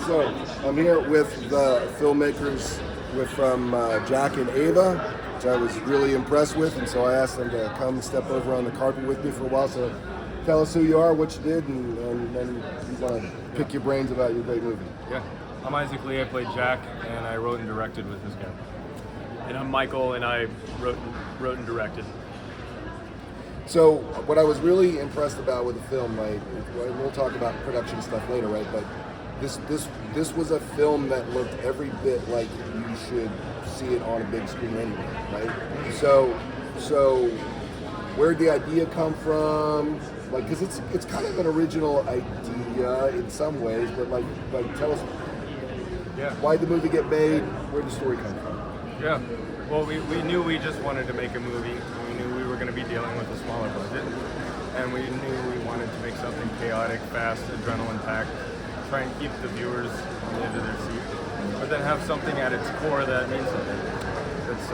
So I'm here with the filmmakers from Jack and Ava, which I was really impressed with, and so I asked them to come step over on the carpet with me for a while. So tell us who you are, what you did, and then we want to pick your brains about your great movie. Yeah, I'm Isaac Lee. I played Jack, and I wrote and directed with this guy. And I'm Michael, and I wrote and directed. So what I was really impressed about with the film, right? We'll talk about production stuff later, right? But this was a film that looked every bit like you should see it on a big screen anyway, right? So where'd the idea come from? Like, because it's kind of an original idea in some ways, but like tell us, why'd the movie get made? Where'd the story come from? Yeah, well, we knew we just wanted to make a movie. We knew we were going to be dealing with a smaller budget, and we knew we wanted to make something chaotic, fast, adrenaline-packed, try and keep the viewers on the edge of their seat, but then have something at its core that means something. It's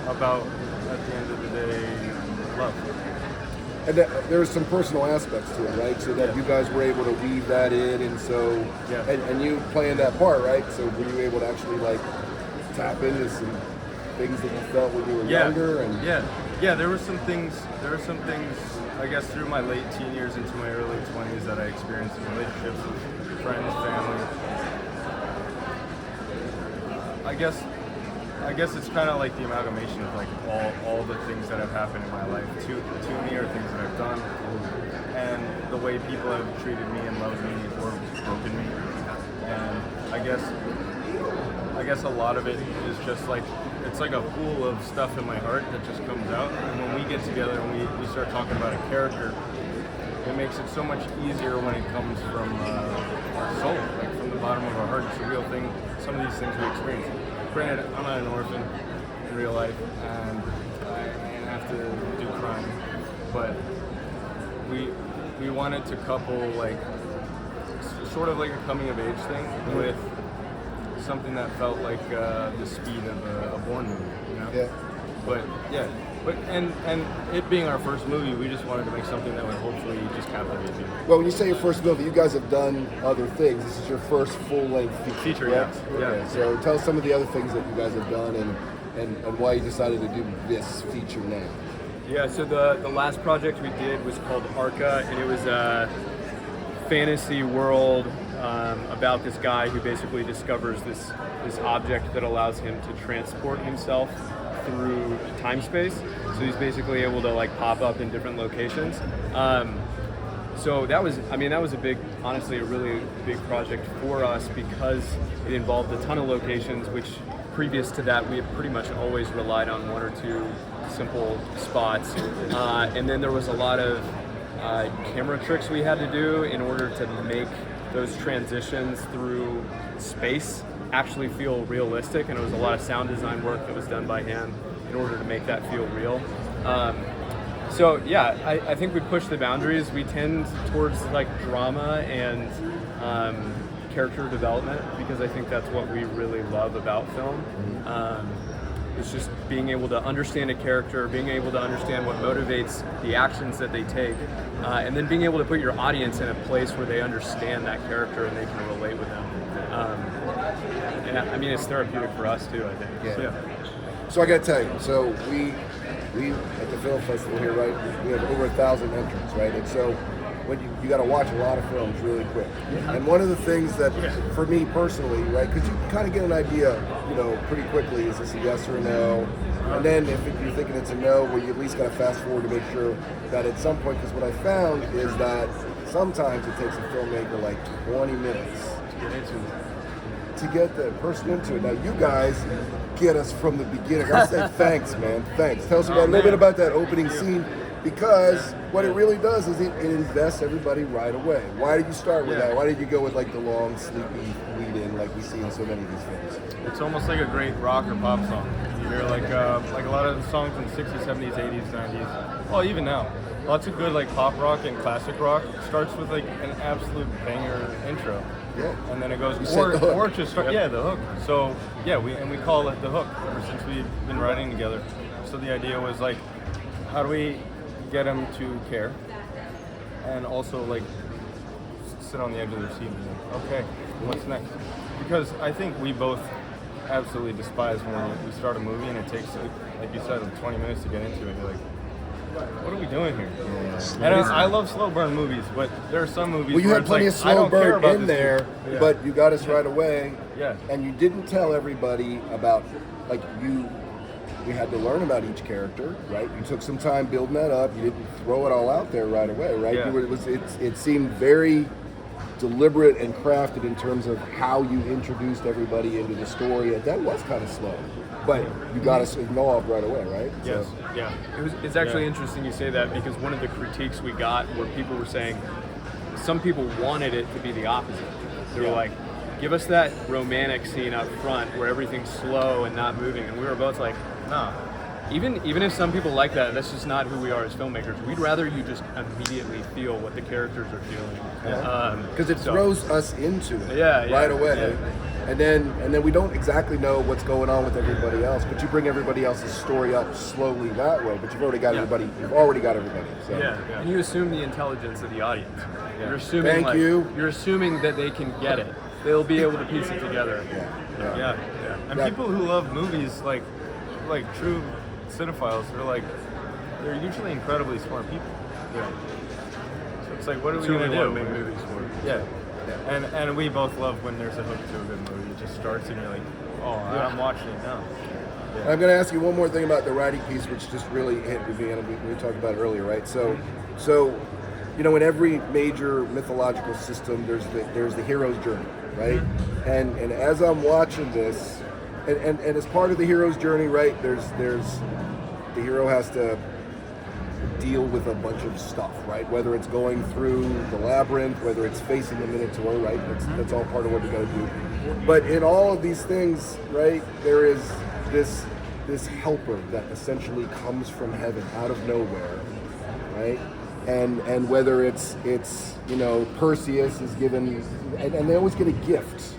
about, at the end of the day, love. And there was some personal aspects to it, right? So that you guys were able to weave that in, and so and you playing that part, right? So were you able to actually like tap into some things that you felt when you were younger? And there were some things. I guess through my late teen years into my early 20s that I experienced in relationships with friends, family. I guess it's kind of like the amalgamation of like all the things that have happened in my life to me are things that I've done, and the way people have treated me and loved me or broken me. And I guess a lot of it is just like, it's like a pool of stuff in my heart that just comes out, and when we get together and we start talking about a character, it makes it so much easier when it comes from our soul, like from the bottom of our heart. It's a real thing. Some of these things we experience. Granted, I'm not an orphan in real life, and I didn't have to do crime, but we wanted to couple like sort of like a coming of age thing with something that felt like the speed of a Bourne movie, you know? Yeah. But and it being our first movie, we just wanted to make something that would hopefully just captivate people. Well, when you say your first movie, you guys have done other things. This is your first full-length feature, yeah. Okay. So tell us some of the other things that you guys have done and why you decided to do this feature now. Yeah, so the last project we did was called Arca, and it was a fantasy world about this guy who basically discovers this object that allows him to transport himself through time-space. So he's basically able to like pop up in different locations. So that was honestly a really big project for us because it involved a ton of locations, which previous to that we had pretty much always relied on one or two simple spots. And then there was a lot of camera tricks we had to do in order to make those transitions through space actually feel realistic, and it was a lot of sound design work that was done by hand in order to make that feel real. I think we push the boundaries. We tend towards like drama and character development because I think that's what we really love about film. It's just being able to understand a character, being able to understand what motivates the actions that they take, and then being able to put your audience in a place where they understand that character and they can relate with them. And I mean, it's therapeutic for us too, I think. Yeah. So I got to tell you, so we at the film festival here, right? We have over 1,000 entrants, right? And so when you got to watch a lot of films really quick. And one of the things that, for me personally, right, because you kind of get an idea, pretty quickly, is this a yes or a no? And then if you're thinking it's a no, well, you at least got to fast forward to make sure that at some point, because what I found is that sometimes it takes a filmmaker like 20 minutes to get the person into it. Now, you guys get us from the beginning. I say thanks, man. Thanks. Tell us a little bit about that opening scene, because what it really does is it invests everybody right away. Why did you start with that? Why did you go with like the long, sleepy lead-in like we see in so many of these films? It's almost like a great rock or pop song. You hear like a lot of the songs in the 60s, 70s, 80s, 90s. Well, even now. Lots of good like pop rock and classic rock starts with like an absolute banger intro. Yeah. And then it goes, the hook. So we call it the hook ever since we've been writing together. So the idea was like, how do we get them to care, and also like sit on the edge of their seat and be like, okay, what's next? Because I think we both absolutely despise when we start a movie and it takes, like you said, 20 minutes to get into it. And you're like, what are we doing here? And I love slow burn movies, but there are some movies Well, you where had it's plenty like, of I slow don't care burn about in this there, movie. Yeah. but you got us right away. Yeah. And you didn't tell everybody about, like, we had to learn about each character, right? You took some time building that up. You didn't throw it all out there right away, right? Yeah. It seemed very deliberate and crafted in terms of how you introduced everybody into the story, and that was kind of slow. But you got us involved right away, right? Yes. So, Yeah. It's actually interesting you say that, because one of the critiques we got where people were saying some people wanted it to be the opposite. They were like, give us that romantic scene up front where everything's slow and not moving, and we were both like, nah. Even if some people like that, that's just not who we are as filmmakers. We'd rather you just immediately feel what the characters are feeling. because it throws us into it right away. Yeah. And then we don't exactly know what's going on with everybody else, but you bring everybody else's story up slowly that way. But you've already got everybody. You've already got everybody. So. Yeah, and you assume the intelligence of the audience. You're assuming, Thank you. You're assuming that they can get it. They'll be able to piece it together. Yeah. And people who love movies, like true cinephiles, they're usually incredibly smart people. Yeah. So it's like, what are we Who gonna we do? wanna make movies for. Yeah. And we both love when there's a hook to a good movie. It just starts and you're like, oh, I'm watching it now. And I'm going to ask you one more thing about the writing piece, which just really hit with me, and we talked about it earlier, right? So, in every major mythological system, there's the hero's journey, right? And as I'm watching this, and as part of the hero's journey, right, there's the hero has to deal with a bunch of stuff, right? Whether it's going through the labyrinth, whether it's facing the Minotaur, right? That's all part of what we got to do. But in all of these things, right, there is this helper that essentially comes from heaven out of nowhere, right? And whether it's Perseus is given, and they always get a gift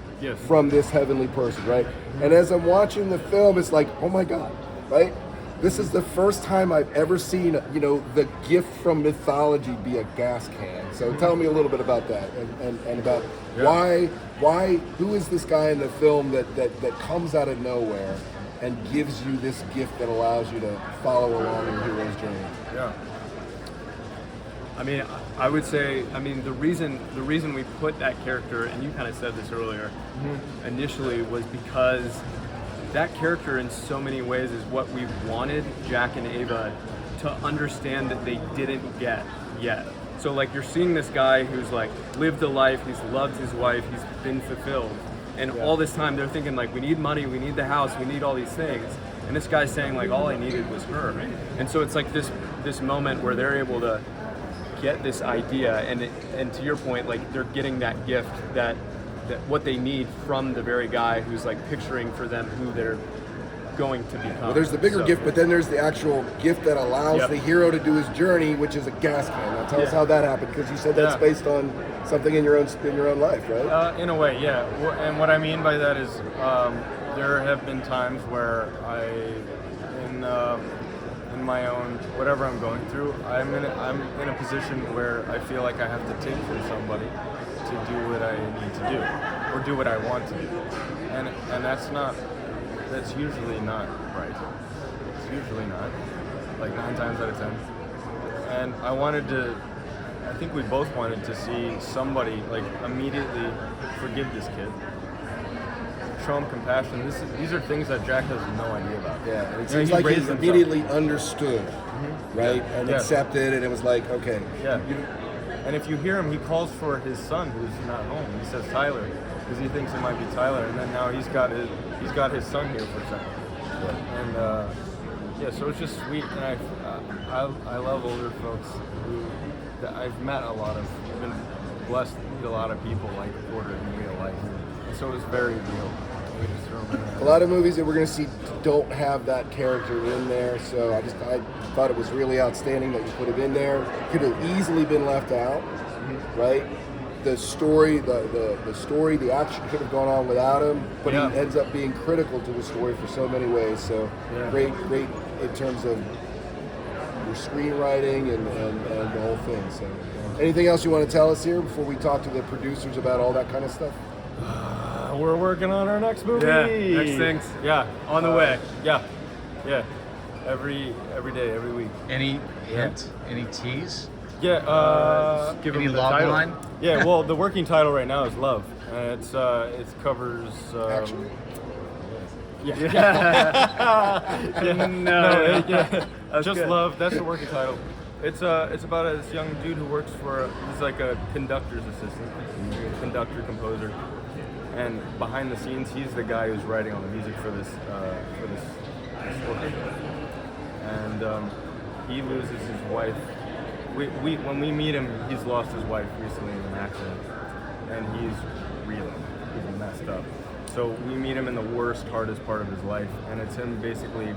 from this heavenly person, right? And as I'm watching the film, it's like, oh my God, right? This is the first time I've ever seen, the gift from mythology be a gas can. So tell me a little bit about that, and about why, who is this guy in the film that comes out of nowhere and gives you this gift that allows you to follow along your hero's journey? Yeah. I mean, I would say, the reason we put that character, and you kind of said this earlier, initially, was because that character in so many ways is what we wanted Jack and Ava to understand that they didn't get yet. So like, you're seeing this guy who's like lived a life, he's loved his wife, he's been fulfilled. And all this time they're thinking like, we need money, we need the house, we need all these things. And this guy's saying like, all I needed was her. And so it's like this moment where they're able to get this idea, and to your point, like, they're getting that gift that what they need from the very guy who's like picturing for them who they're going to become. Well, there's the bigger gift, but then there's the actual gift that allows the hero to do his journey, which is a gas can. Now tell us how that happened, because you said that's based on something in your own life, right? In a way, yeah. And what I mean by that is, there have been times where in my own whatever I'm going through, I'm in a position where I feel like I have to take from somebody to do what I need to do, or do what I want to do, and that's usually not right. It's usually not, like 9 times out of 10. And I think we both wanted to see somebody like immediately forgive this kid, show him compassion. These are things that Jack has no idea about. Yeah, and it seems like he immediately understood, right, and accepted, and it was like, okay. Yeah. And if you hear him, he calls for his son who's not home. He says Tyler, because he thinks it might be Tyler, and then now he's got his son here for a second. And so it's just sweet, and I love older folks that I've met a lot of. I've been blessed to meet a lot of people like Porter in real life, and so it's very real. We just throw them in there. A lot of movies that we're going to see don't have that character in there, so I thought it was really outstanding that you put it in there. Could have easily been left out, right? The story, the action could have gone on without him, but he ends up being critical to the story for so many ways. So great in terms of your screenwriting and the whole thing. So, anything else you want to tell us here before we talk to the producers about all that kind of stuff? We're working on our next movie. Yeah, next things. Yeah, on the way. Yeah. Every day, every week. Any hint? Any tease? Yeah. Just give Any them the log title. line? Yeah. Well, the working title right now is Love, and it covers. Action. Just good. Love. That's the working title. It's about this young dude who works for. He's like a conductor's assistant, conductor, composer, and behind the scenes, he's the guy who's writing all the music for this orchestra. And he loses his wife. When we meet him, he's lost his wife recently in an accident, and he's reeling. He's messed up. So we meet him in the worst, hardest part of his life, and it's him basically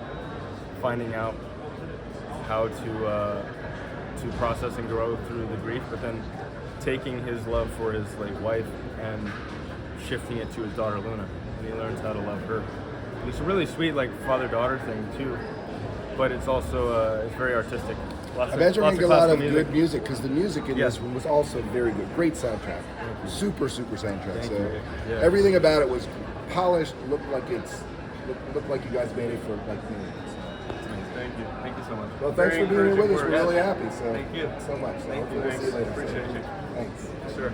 finding out how to process and grow through the grief, but then taking his love for his wife and shifting it to his daughter Luna, and he learns how to love her. It's a really sweet father-daughter thing too, but it's also it's very artistic. I imagine we're going to get a lot of classical good music because the music in Yeah. this one was also very good. Great soundtrack. Super soundtrack. Thank So you. Yeah. everything about it was polished. Looked like you guys made it for me. Thank you so much. Well, thanks Very for being here with us. encouraging We're really words. happy. So Thank you. so much. So Thank you. hopefully we'll see you later. Appreciate it. Thanks. Sure.